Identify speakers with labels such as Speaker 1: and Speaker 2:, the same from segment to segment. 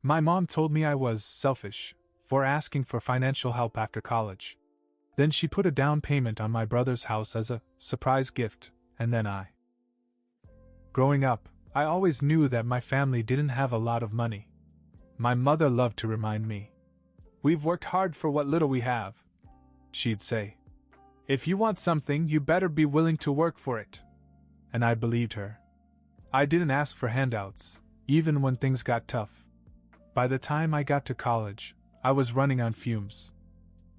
Speaker 1: My mom told me I was selfish for asking for financial help after college. Then she put a down payment on my brother's house as a surprise gift, and then Growing up, I always knew that my family didn't have a lot of money. My mother loved to remind me, "We've worked hard for what little we have," she'd say. "If you want something, you better be willing to work for it." And I believed her. I didn't ask for handouts, even when things got tough. By the time I got to college, I was running on fumes.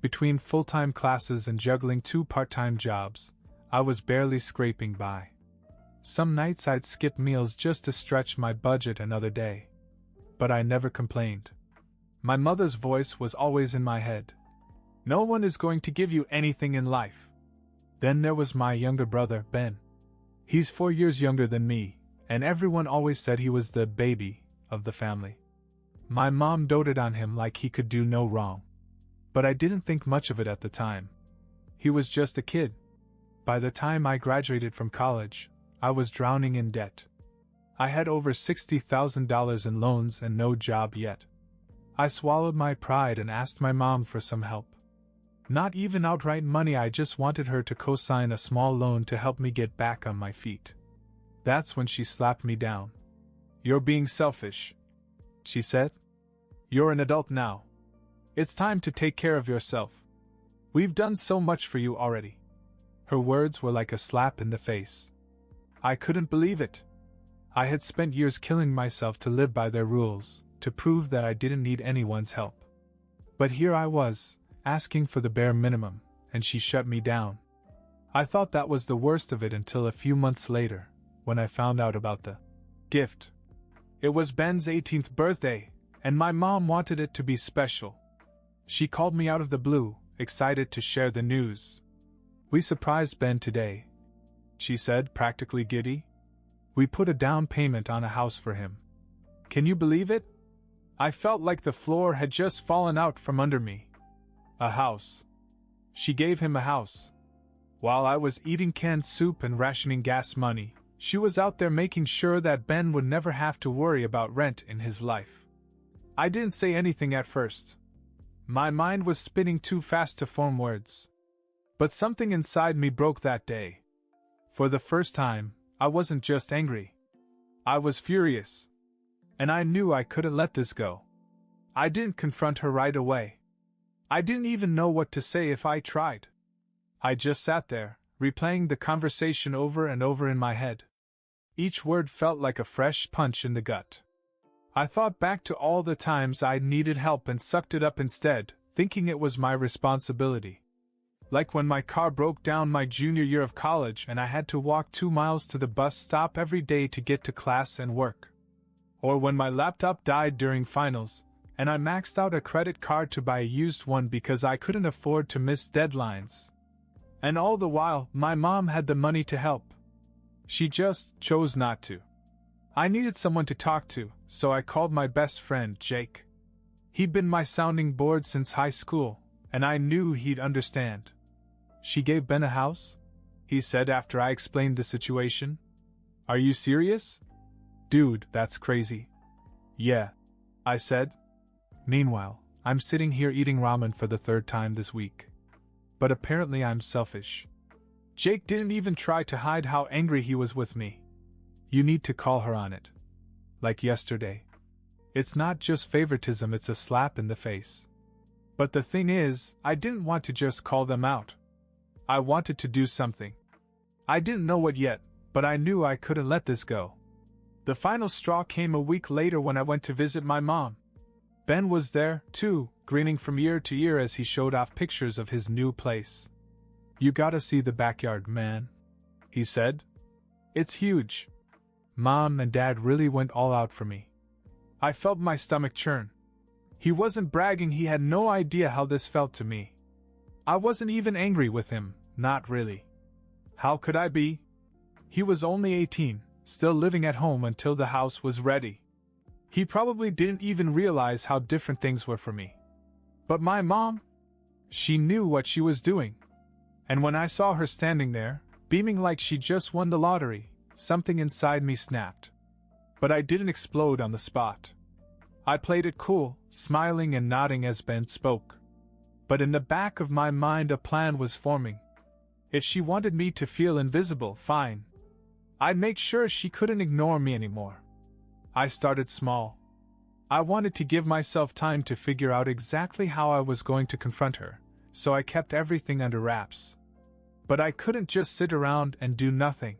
Speaker 1: Between full-time classes and juggling 2 part-time jobs, I was barely scraping by. Some nights I'd skip meals just to stretch my budget another day. But I never complained. My mother's voice was always in my head. "No one is going to give you anything in life." Then there was my younger brother, Ben. He's 4 years younger than me, and everyone always said he was the baby of the family. My mom doted on him like he could do no wrong. But I didn't think much of it at the time. He was just a kid. By the time I graduated from college, I was drowning in debt. I had over $60,000 in loans and no job yet. I swallowed my pride and asked my mom for some help. Not even outright money, I just wanted her to co-sign a small loan to help me get back on my feet. That's when she slapped me down. "You're being selfish," she said. "You're an adult now. It's time to take care of yourself. We've done so much for you already." Her words were like a slap in the face. I couldn't believe it. I had spent years killing myself to live by their rules, to prove that I didn't need anyone's help. But here I was, asking for the bare minimum, and she shut me down. I thought that was the worst of it until a few months later, when I found out about the gift. It was Ben's 18th birthday, and my mom wanted it to be special. She called me out of the blue, excited to share the news. "We surprised Ben today," she said, practically giddy. "We put a down payment on a house for him. Can you believe it?" I felt like the floor had just fallen out from under me. A house. She gave him a house. While I was eating canned soup and rationing gas money, she was out there making sure that Ben would never have to worry about rent in his life. I didn't say anything at first. My mind was spinning too fast to form words. But something inside me broke that day. For the first time, I wasn't just angry. I was furious. And I knew I couldn't let this go. I didn't confront her right away. I didn't even know what to say if I tried. I just sat there, replaying the conversation over and over in my head. Each word felt like a fresh punch in the gut. I thought back to all the times I'd needed help and sucked it up instead, thinking it was my responsibility. Like when my car broke down my junior year of college and I had to walk 2 miles to the bus stop every day to get to class and work. Or when my laptop died during finals, and I maxed out a credit card to buy a used one because I couldn't afford to miss deadlines. And all the while, my mom had the money to help. She just chose not to. I needed someone to talk to, so I called my best friend, Jake. He'd been my sounding board since high school, and I knew he'd understand. "She gave Ben a house?" he said after I explained the situation. "Are you serious? Dude, that's crazy." "Yeah," I said. Meanwhile, I'm sitting here eating ramen for the 3rd time this week. But apparently I'm selfish. Jake didn't even try to hide how angry he was with me. "You need to call her on it. Like yesterday. It's not just favoritism, it's a slap in the face." But the thing is, I didn't want to just call them out. I wanted to do something. I didn't know what yet, but I knew I couldn't let this go. The final straw came a week later when I went to visit my mom. Ben was there, too, grinning from ear to ear as he showed off pictures of his new place. "You gotta see the backyard, man," he said. "It's huge." Mom and Dad really went all out for me. I felt my stomach churn. He wasn't bragging, he had no idea how this felt to me. I wasn't even angry with him, not really. How could I be? He was only 18, still living at home until the house was ready. He probably didn't even realize how different things were for me. But my mom? She knew what she was doing. And when I saw her standing there, beaming like she just won the lottery, something inside me snapped. But I didn't explode on the spot. I played it cool, smiling and nodding as Ben spoke. But in the back of my mind a plan was forming. If she wanted me to feel invisible, fine. I'd make sure she couldn't ignore me anymore. I started small. I wanted to give myself time to figure out exactly how I was going to confront her, so I kept everything under wraps. But I couldn't just sit around and do nothing.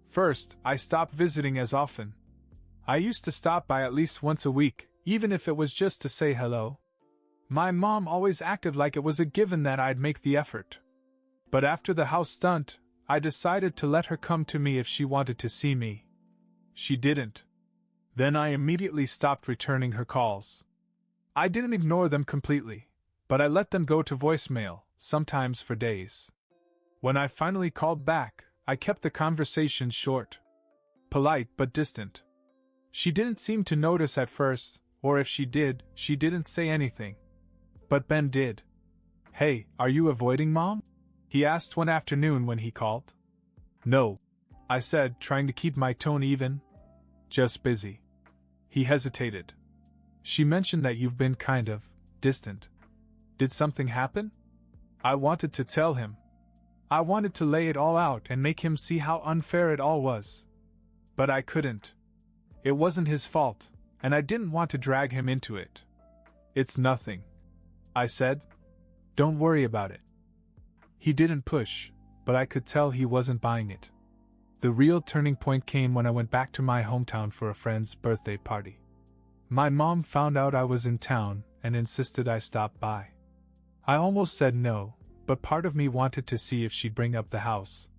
Speaker 1: First, I stopped visiting as often. I used to stop by at least once a week, even if it was just to say hello. My mom always acted like it was a given that I'd make the effort. But after the house stunt, I decided to let her come to me if she wanted to see me. She didn't. Then I immediately stopped returning her calls. I didn't ignore them completely, but I let them go to voicemail, sometimes for days. When I finally called back, I kept the conversation short. Polite but distant. She didn't seem to notice at first, or if she did, she didn't say anything. But Ben did. "Hey, are you avoiding Mom?" he asked one afternoon when he called. "No," I said, trying to keep my tone even. "Just busy." He hesitated. "She mentioned that you've been kind of distant. Did something happen?" I wanted to tell him. I wanted to lay it all out and make him see how unfair it all was. But I couldn't. It wasn't his fault, and I didn't want to drag him into it. "It's nothing," I said. "Don't worry about it." He didn't push, but I could tell he wasn't buying it. The real turning point came when I went back to my hometown for a friend's birthday party. My mom found out I was in town and insisted I stop by. I almost said no, but part of me wanted to see if she'd bring up the house.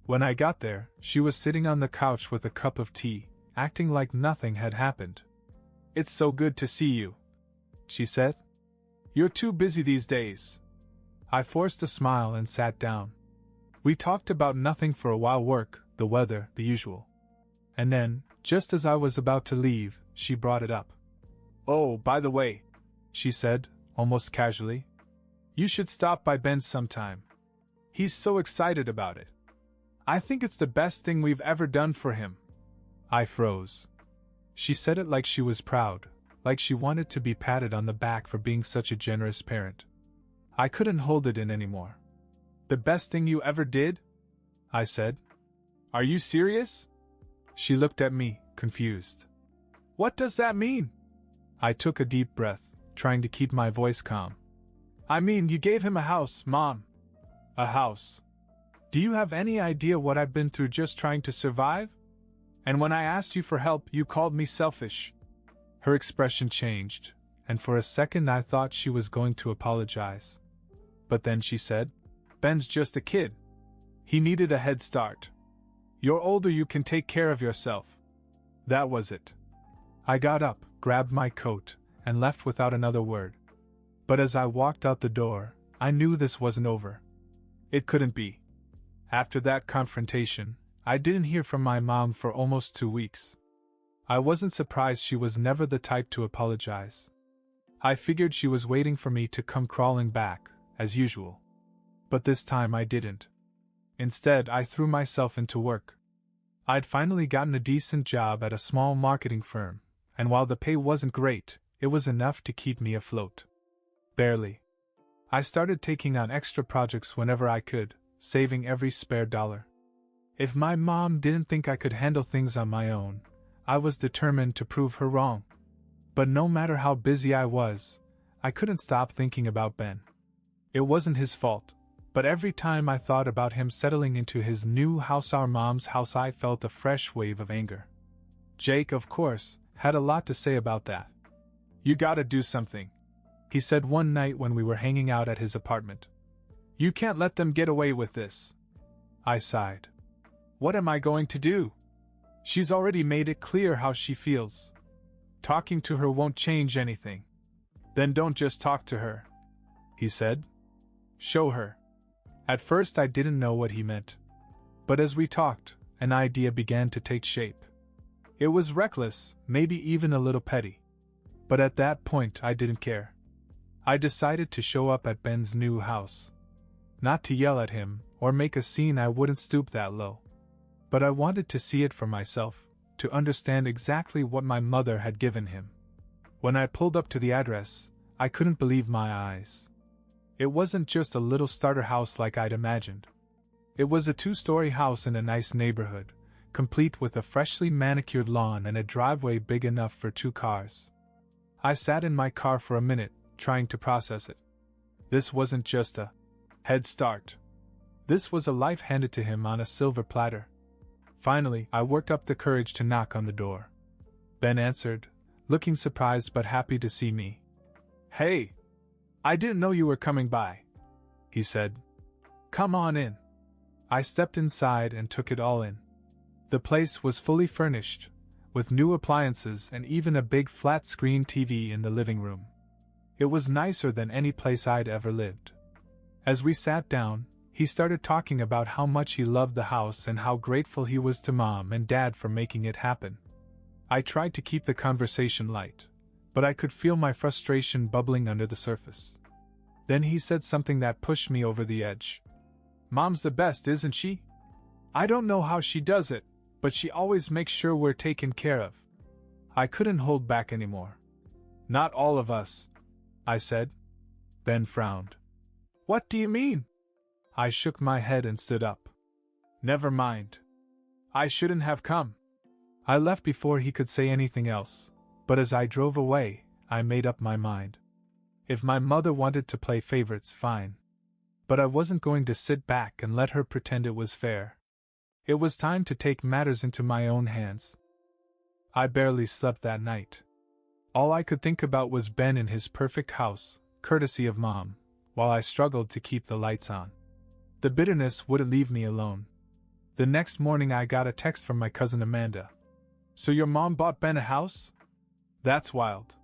Speaker 1: When I got there, she was sitting on the couch with a cup of tea, acting like nothing had happened. "It's so good to see you," she said. "You're too busy these days." I forced a smile and sat down. We talked about nothing for a while: work, the weather, the usual. And then, just as I was about to leave, she brought it up. "Oh, by the way," she said, almost casually, "you should stop by Ben's sometime. He's so excited about it. I think it's the best thing we've ever done for him." I froze. She said it like she was proud, like she wanted to be patted on the back for being such a generous parent. I couldn't hold it in anymore. "The best thing you ever did?" I said. "Are you serious?" She looked at me, confused. "What does that mean?" I took a deep breath, trying to keep my voice calm. "I mean, you gave him a house, Mom." "A house? Do you have any idea what I've been through just trying to survive? And when I asked you for help, you called me selfish." Her expression changed, and for a second I thought she was going to apologize. But then she said, "Ben's just a kid. He needed a head start. You're older, you can take care of yourself." That was it. I got up, grabbed my coat, and left without another word. But as I walked out the door, I knew this wasn't over. It couldn't be. After that confrontation, I didn't hear from my mom for almost 2 weeks. I wasn't surprised. She was never the type to apologize. I figured she was waiting for me to come crawling back, as usual. But this time I didn't. Instead, I threw myself into work. I'd finally gotten a decent job at a small marketing firm, and while the pay wasn't great, it was enough to keep me afloat. Barely. I started taking on extra projects whenever I could, saving every spare dollar. If my mom didn't think I could handle things on my own, I was determined to prove her wrong. But no matter how busy I was, I couldn't stop thinking about Ben. It wasn't his fault, but every time I thought about him settling into his new house, our mom's house, I felt a fresh wave of anger. Jake, of course, had a lot to say about that. "You gotta do something," he said one night when we were hanging out at his apartment. "You can't let them get away with this." I sighed. "What am I going to do? She's already made it clear how she feels. Talking to her won't change anything." "Then don't just talk to her," he said. "Show her." At first I didn't know what he meant. But as we talked, an idea began to take shape. It was reckless, maybe even a little petty. But at that point I didn't care. I decided to show up at Ben's new house. Not to yell at him, or make a scene, I wouldn't stoop that low. But I wanted to see it for myself, to understand exactly what my mother had given him. When I pulled up to the address, I couldn't believe my eyes. It wasn't just a little starter house like I'd imagined. It was a 2-story house in a nice neighborhood, complete with a freshly manicured lawn and a driveway big enough for 2 cars. I sat in my car for a minute, trying to process it. This wasn't just a head start. This was a life handed to him on a silver platter. Finally, I worked up the courage to knock on the door. Ben answered, looking surprised but happy to see me. "Hey! I didn't know you were coming by," he said. "Come on in." I stepped inside and took it all in. The place was fully furnished, with new appliances and even a big flat-screen TV in the living room. It was nicer than any place I'd ever lived. As we sat down, he started talking about how much he loved the house and how grateful he was to Mom and Dad for making it happen. I tried to keep the conversation light, but I could feel my frustration bubbling under the surface. Then he said something that pushed me over the edge. "Mom's the best, isn't she? I don't know how she does it, but she always makes sure we're taken care of." I couldn't hold back anymore. "Not all of us," I said. Ben frowned. "What do you mean?" I shook my head and stood up. "Never mind. I shouldn't have come." I left before he could say anything else, but as I drove away, I made up my mind. If my mother wanted to play favorites, fine. But I wasn't going to sit back and let her pretend it was fair. It was time to take matters into my own hands. I barely slept that night. All I could think about was Ben in his perfect house, courtesy of Mom, while I struggled to keep the lights on. The bitterness wouldn't leave me alone. The next morning I got a text from my cousin Amanda. "So your mom bought Ben a house? That's wild."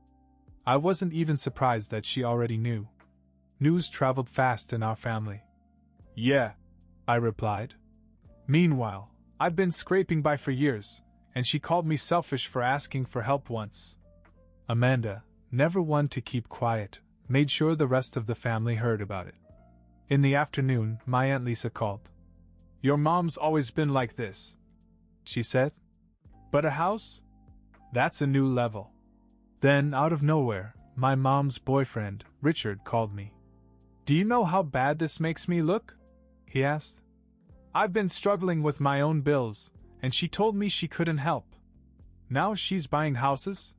Speaker 1: I wasn't even surprised that she already knew. News traveled fast in our family. "Yeah," I replied. Meanwhile, I'd been scraping by for years, and she called me selfish for asking for help once. Amanda, never one to keep quiet, made sure the rest of the family heard about it. In the afternoon, my Aunt Lisa called. "Your mom's always been like this," she said. "But a house? That's a new level." Then, out of nowhere, my mom's boyfriend, Richard, called me. "Do you know how bad this makes me look?" he asked. "I've been struggling with my own bills, and she told me she couldn't help. Now she's buying houses?"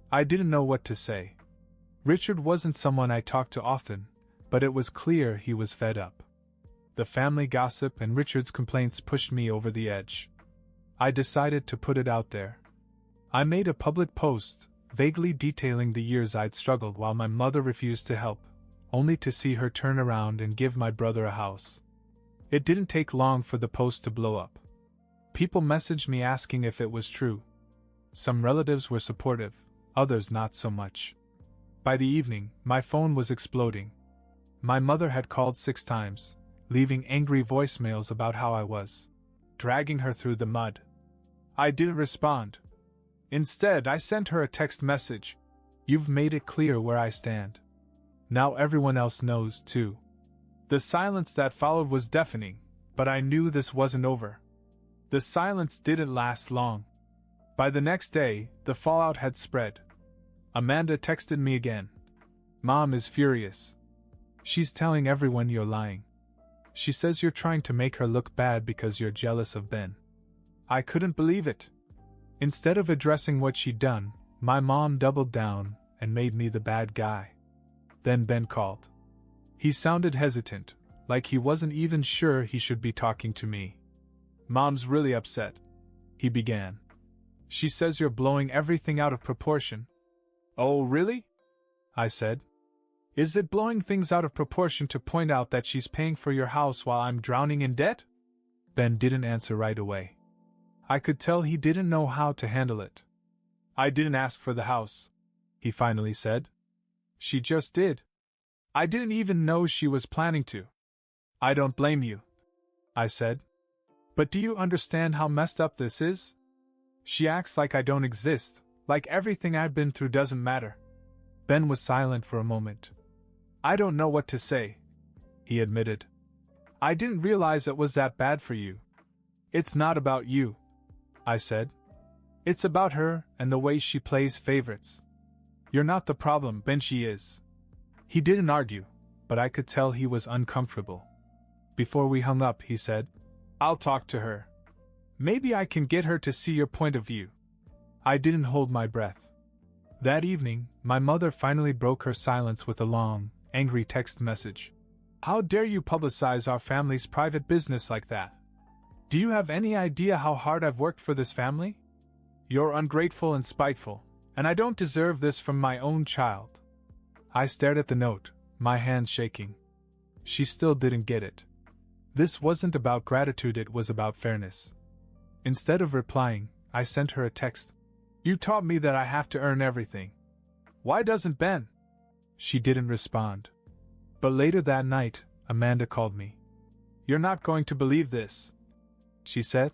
Speaker 1: I didn't know what to say. Richard wasn't someone I talked to often, but it was clear he was fed up. The family gossip and Richard's complaints pushed me over the edge. I decided to put it out there. I made a public post, vaguely detailing the years I'd struggled while my mother refused to help, only to see her turn around and give my brother a house. It didn't take long for the post to blow up. People messaged me asking if it was true. Some relatives were supportive, others not so much. By the evening, my phone was exploding. My mother had called 6 times, leaving angry voicemails about how I was dragging her through the mud. I didn't respond. Instead, I sent her a text message. "You've made it clear where I stand. Now everyone else knows, too." The silence that followed was deafening, but I knew this wasn't over. The silence didn't last long. By the next day, the fallout had spread. Amanda texted me again. "Mom is furious. She's telling everyone you're lying. She says you're trying to make her look bad because you're jealous of Ben." I couldn't believe it. Instead of addressing what she'd done, my mom doubled down and made me the bad guy. Then Ben called. He sounded hesitant, like he wasn't even sure he should be talking to me. "Mom's really upset," he began. "She says you're blowing everything out of proportion." "Oh, really?" I said. "Is it blowing things out of proportion to point out that she's paying for your house while I'm drowning in debt?" Ben didn't answer right away. I could tell he didn't know how to handle it. "I didn't ask for the house," he finally said. "She just did. I didn't even know she was planning to." "I don't blame you," I said. "But do you understand how messed up this is? She acts like I don't exist, like everything I've been through doesn't matter." Ben was silent for a moment. "I don't know what to say," he admitted. "I didn't realize it was that bad for you." "It's not about you," I said. "It's about her and the way she plays favorites. You're not the problem, Ben, she is. He didn't argue, but I could tell he was uncomfortable. Before we hung up, he said, I'll talk to her. Maybe I can get her to see your point of view. I didn't hold my breath. That evening, my mother finally broke her silence with a long, angry text message. How dare you publicize our family's private business like that? Do you have any idea how hard I've worked for this family? You're ungrateful and spiteful, and I don't deserve this from my own child. I stared at the note, my hands shaking. She still didn't get it. This wasn't about gratitude, it was about fairness. Instead of replying, I sent her a text. You taught me that I have to earn everything. Why doesn't Ben? She didn't respond. But later that night, Amanda called me. You're not going to believe this, she said.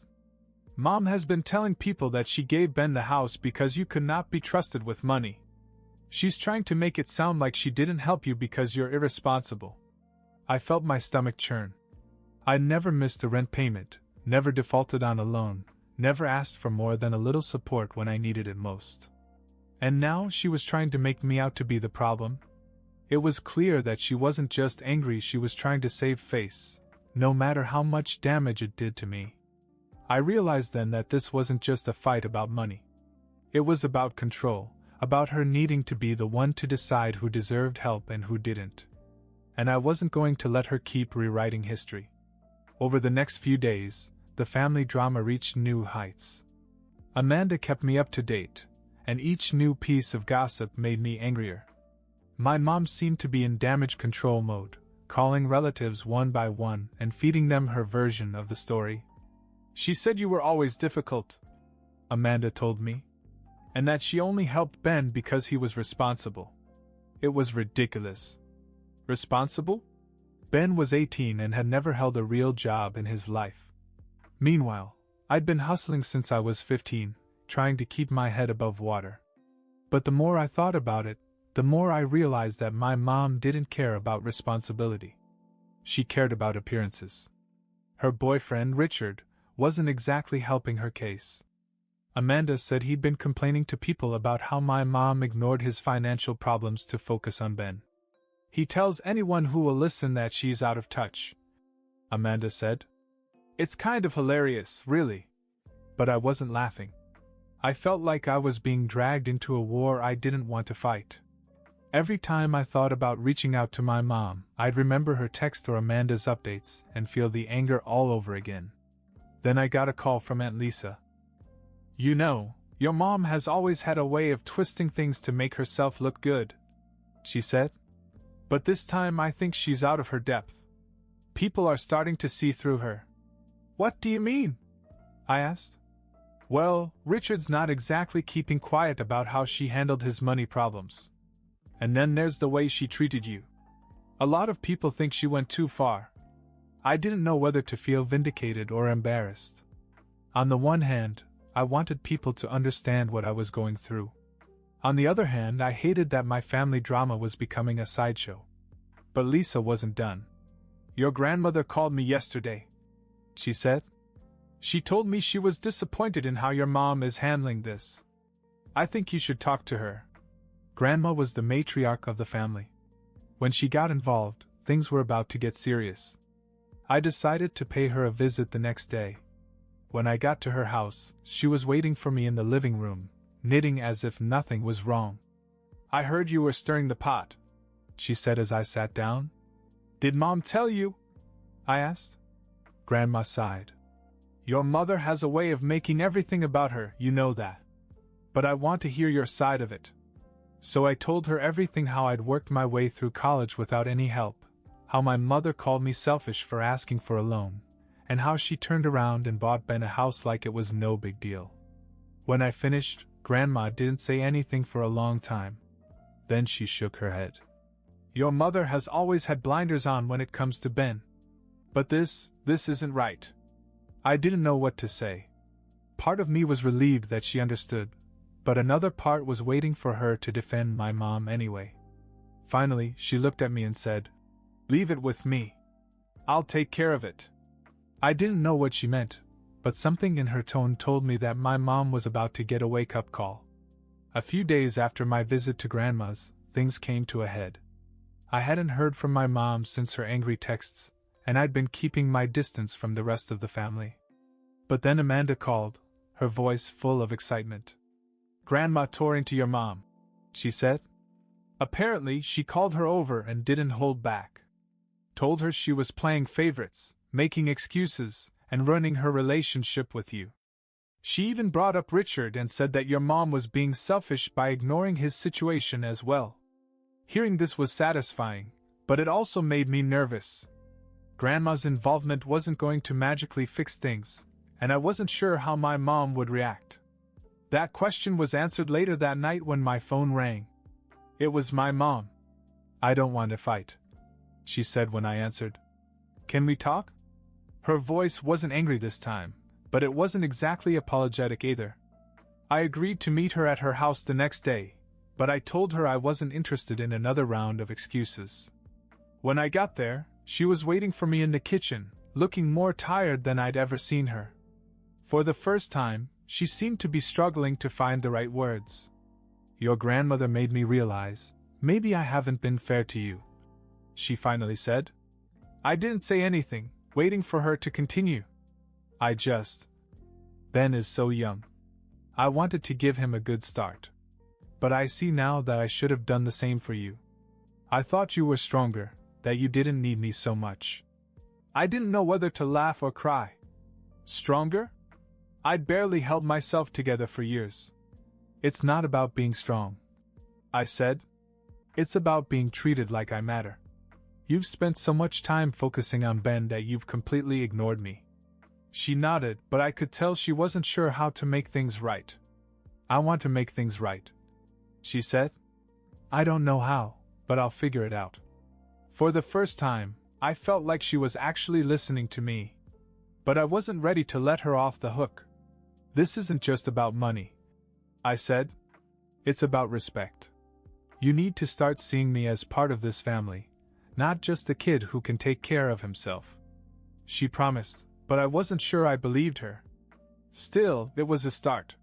Speaker 1: Mom has been telling people that she gave Ben the house because you could not be trusted with money. She's trying to make it sound like she didn't help you because you're irresponsible. I felt my stomach churn. I'd never missed a rent payment, never defaulted on a loan, never asked for more than a little support when I needed it most. And now she was trying to make me out to be the problem. It was clear that she wasn't just angry, she was trying to save face, no matter how much damage it did to me. I realized then that this wasn't just a fight about money. It was about control, about her needing to be the one to decide who deserved help and who didn't. And I wasn't going to let her keep rewriting history. Over the next few days, the family drama reached new heights. Amanda kept me up to date, and each new piece of gossip made me angrier. My mom seemed to be in damage control mode, calling relatives one by one and feeding them her version of the story. She said you were always difficult, Amanda told me, and that she only helped Ben because he was responsible. It was ridiculous. Responsible? Ben was 18 and had never held a real job in his life. Meanwhile, I'd been hustling since I was 15, trying to keep my head above water. But the more I thought about it, the more I realized that my mom didn't care about responsibility. She cared about appearances. Her boyfriend, Richard, wasn't exactly helping her case. Amanda said he'd been complaining to people about how my mom ignored his financial problems to focus on Ben. He tells anyone who will listen that she's out of touch, Amanda said. It's kind of hilarious, really. But I wasn't laughing. I felt like I was being dragged into a war I didn't want to fight. Every time I thought about reaching out to my mom, I'd remember her text or Amanda's updates and feel the anger all over again. Then I got a call from Aunt Lisa. You know, your mom has always had a way of twisting things to make herself look good, she said. But this time I think she's out of her depth. People are starting to see through her. What do you mean? I asked. Well, Richard's not exactly keeping quiet about how she handled his money problems. And then there's the way she treated you. A lot of people think she went too far. I didn't know whether to feel vindicated or embarrassed. On the one hand, I wanted people to understand what I was going through. On the other hand, I hated that my family drama was becoming a sideshow. But Lisa wasn't done. Your grandmother called me yesterday, she said. She told me she was disappointed in how your mom is handling this. I think you should talk to her. Grandma was the matriarch of the family. When she got involved, things were about to get serious. I decided to pay her a visit the next day. When I got to her house, she was waiting for me in the living room, knitting as if nothing was wrong. I heard you were stirring the pot, she said as I sat down. Did Mom tell you? I asked. Grandma sighed. Your mother has a way of making everything about her, you know that. But I want to hear your side of it. So I told her everything, how I'd worked my way through college without any help, how my mother called me selfish for asking for a loan, and how she turned around and bought Ben a house like it was no big deal. When I finished, Grandma didn't say anything for a long time. Then she shook her head. Your mother has always had blinders on when it comes to Ben. But this isn't right. I didn't know what to say. Part of me was relieved that she understood, but another part was waiting for her to defend my mom anyway. Finally, she looked at me and said, "Leave it with me. I'll take care of it." I didn't know what she meant, but something in her tone told me that my mom was about to get a wake-up call. A few days after my visit to Grandma's, things came to a head. I hadn't heard from my mom since her angry texts, and I'd been keeping my distance from the rest of the family. But then Amanda called, her voice full of excitement. "Grandma tore into your mom," she said. "Apparently, she called her over and didn't hold back. Told her she was playing favorites, making excuses, and ruining her relationship with you. She even brought up Richard and said that your mom was being selfish by ignoring his situation as well." Hearing this was satisfying, but it also made me nervous. Grandma's involvement wasn't going to magically fix things, and I wasn't sure how my mom would react. That question was answered later that night when my phone rang. It was my mom. "I don't want to fight," she said when I answered. "Can we talk?" Her voice wasn't angry this time, but it wasn't exactly apologetic either. I agreed to meet her at her house the next day, but I told her I wasn't interested in another round of excuses. When I got there, she was waiting for me in the kitchen, looking more tired than I'd ever seen her. For the first time, she seemed to be struggling to find the right words. "Your grandmother made me realize, maybe I haven't been fair to you," she finally said. I didn't say anything, waiting for her to continue. Ben is so young. I wanted to give him a good start. But I see now that I should have done the same for you. I thought you were stronger, that you didn't need me so much. I didn't know whether to laugh or cry. Stronger? I'd barely held myself together for years. It's not about being strong, I said. It's about being treated like I matter. You've spent so much time focusing on Ben that you've completely ignored me. She nodded, but I could tell she wasn't sure how to make things right. I want to make things right, she said. I don't know how, but I'll figure it out. For the first time, I felt like she was actually listening to me. But I wasn't ready to let her off the hook. This isn't just about money, I said. It's about respect. You need to start seeing me as part of this family, not just a kid who can take care of himself. She promised, but I wasn't sure I believed her. Still, it was a start.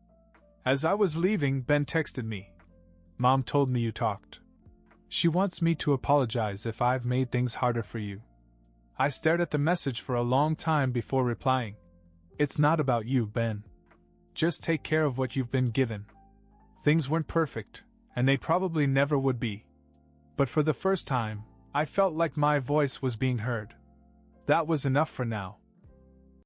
Speaker 1: As I was leaving, Ben texted me. Mom told me you talked. She wants me to apologize if I've made things harder for you. I stared at the message for a long time before replying. It's not about you, Ben. Just take care of what you've been given. Things weren't perfect, and they probably never would be. But for the first time, I felt like my voice was being heard. That was enough for now.